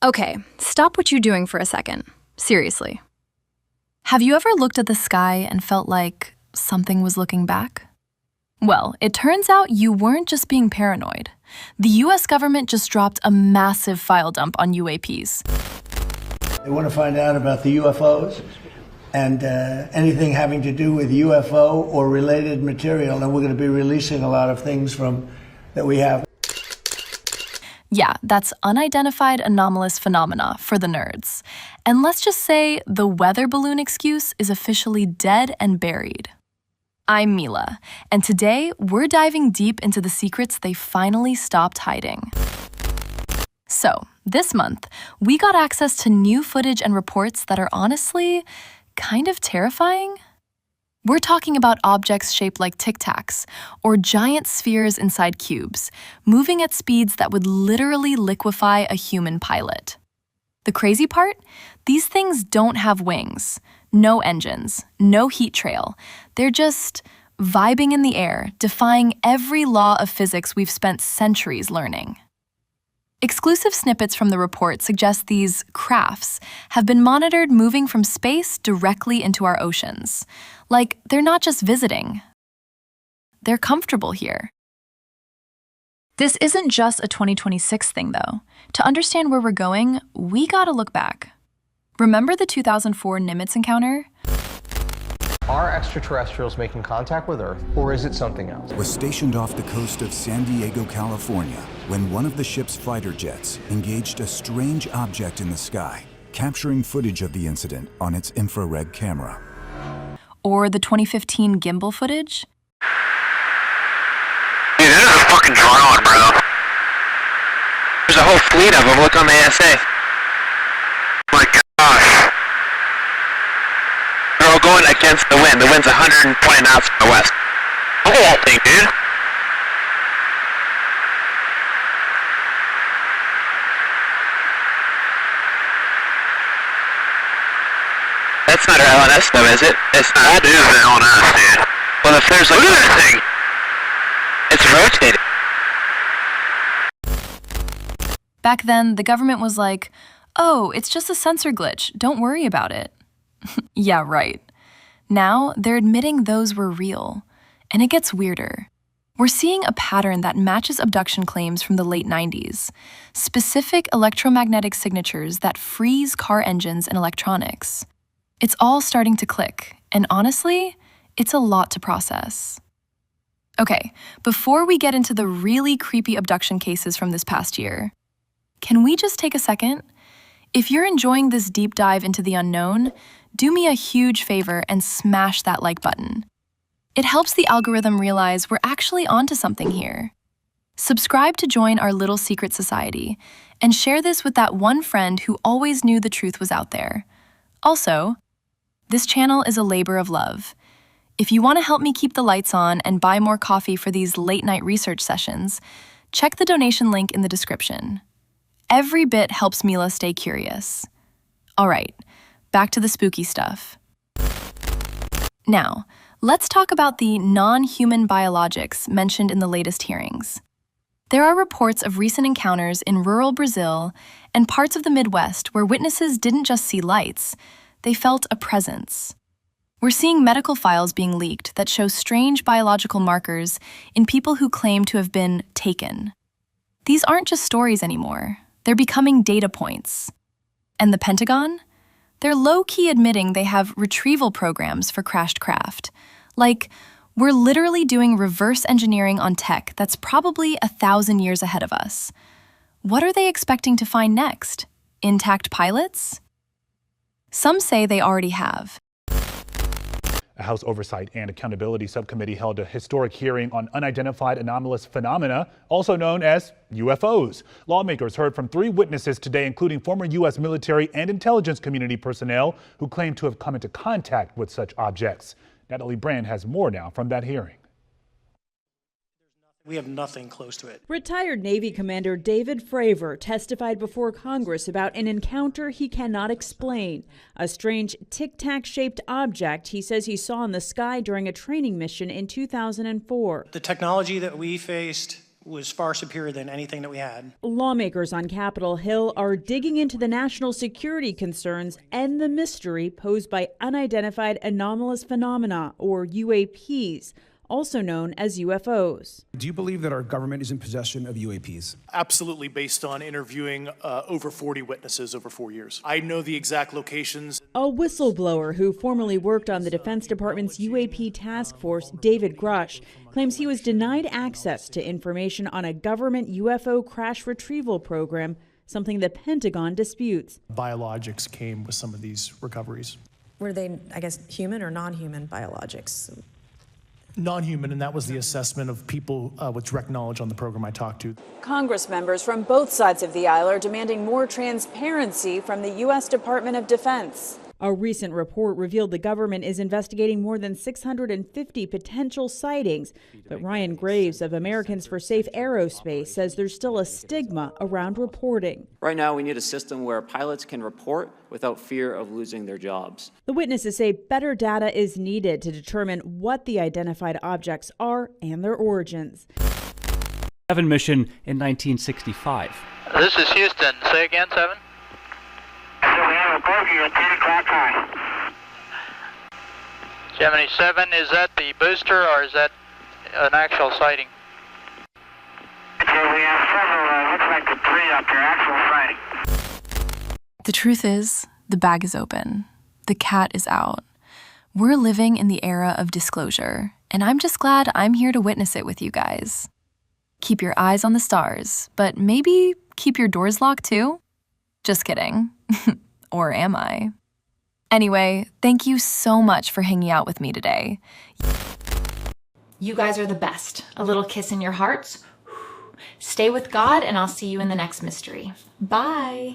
Okay, stop what you're doing for a second. Seriously. Have you ever looked at the sky and felt like something was looking back? Well, it turns out you weren't just being paranoid. The US government just dropped a massive file dump on UAPs. They want to find out about the UFOs and anything having to do with UFO or related material, and we're going to be releasing a lot of things that we have. Yeah, that's unidentified anomalous phenomena for the nerds. And let's just say the weather balloon excuse is officially dead and buried. I'm Mila, and today we're diving deep into the secrets they finally stopped hiding. So, this month, we got access to new footage and reports that are honestly kind of terrifying. We're talking about objects shaped like Tic Tacs, or giant spheres inside cubes, moving at speeds that would literally liquefy a human pilot. The crazy part? These things don't have wings, no engines, no heat trail. They're just vibing in the air, defying every law of physics we've spent centuries learning. Exclusive snippets from the report suggest these crafts have been monitored moving from space directly into our oceans. Like, they're not just visiting. They're comfortable here. This isn't just a 2026 thing, though. To understand where we're going, we gotta look back. Remember the 2004 Nimitz encounter? Are extraterrestrials making contact with Earth, or is it something else? Was stationed off the coast of San Diego, California, when one of the ship's fighter jets engaged a strange object in the sky, capturing footage of the incident on its infrared camera. Or the 2015 gimbal footage? Dude, this is a fucking drone, bro. There's a whole fleet of them. Look on the ASA. My gosh. They're all going against the wind. The wind's 120 knots from the west. Look at that thing, dude. That's not our LNS though, is it? It's not. That is an LNS, dude. Well, if there's like... Look at that thing! It's rotating. Back then, the government was like, oh, it's just a sensor glitch, don't worry about it. Yeah, right. Now, they're admitting those were real. And it gets weirder. We're seeing a pattern that matches abduction claims from the late 90s. Specific electromagnetic signatures that freeze car engines and electronics. It's all starting to click, and honestly, it's a lot to process. Okay, before we get into the really creepy abduction cases from this past year, can we just take a second? If you're enjoying this deep dive into the unknown, do me a huge favor and smash that like button. It helps the algorithm realize we're actually onto something here. Subscribe to join our little secret society, and share this with that one friend who always knew the truth was out there. Also, this channel is a labor of love. If you want to help me keep the lights on and buy more coffee for these late-night research sessions, check the donation link in the description. Every bit helps Mila stay curious. All right, back to the spooky stuff. Now, let's talk about the non-human biologics mentioned in the latest hearings. There are reports of recent encounters in rural Brazil and parts of the Midwest where witnesses didn't just see lights, they felt a presence. We're seeing medical files being leaked that show strange biological markers in people who claim to have been taken. These aren't just stories anymore. They're becoming data points. And the Pentagon? They're low-key admitting they have retrieval programs for crashed craft. Like, we're literally doing reverse engineering on tech that's probably 1,000 years ahead of us. What are they expecting to find next? Intact pilots? Some say they already have. A House Oversight and Accountability Subcommittee held a historic hearing on unidentified anomalous phenomena, also known as UFOs. Lawmakers heard from 3 witnesses today, including former U.S. military and intelligence community personnel who claim to have come into contact with such objects. Natalie Brand has more now from that hearing. We have nothing close to it. Retired Navy Commander David Fravor testified before Congress about an encounter he cannot explain. A strange tic-tac-shaped object he says he saw in the sky during a training mission in 2004. The technology that we faced was far superior than anything that we had. Lawmakers on Capitol Hill are digging into the national security concerns and the mystery posed by unidentified anomalous phenomena, or UAPs, also known as UFOs. Do you believe that our government is in possession of UAPs? Absolutely, based on interviewing over 40 witnesses over 4 years. I know the exact locations. A whistleblower who formerly worked on the Defense Department's UAP task force, David Grush, claims he was denied access to information on a government UFO crash retrieval program, something the Pentagon disputes. Biologics came with some of these recoveries. Were they, I guess, human or non-human biologics? Non-human, and that was the assessment of people with direct knowledge on the program I talked to. Congress members from both sides of the aisle are demanding more transparency from the U.S. Department of Defense. A recent report revealed the government is investigating more than 650 potential sightings. But Ryan Graves of Americans for Safe Aerospace says there's still a stigma around reporting. Right now, we need a system where pilots can report without fear of losing their jobs. The witnesses say better data is needed to determine what the identified objects are and their origins. 7 mission in 1965. This is Houston. Say again, 7. So we have a bogey at 10 o'clock high. Gemini 7, is that the booster or is that an actual sighting? So we have several, looks like the 3 up there, actual sighting. The truth is, the bag is open. The cat is out. We're living in the era of disclosure, and I'm just glad I'm here to witness it with you guys. Keep your eyes on the stars, but maybe keep your doors locked too? Just kidding. Or am I? Anyway, thank you so much for hanging out with me today. You guys are the best. A little kiss in your hearts. Stay with God, and I'll see you in the next mystery. Bye.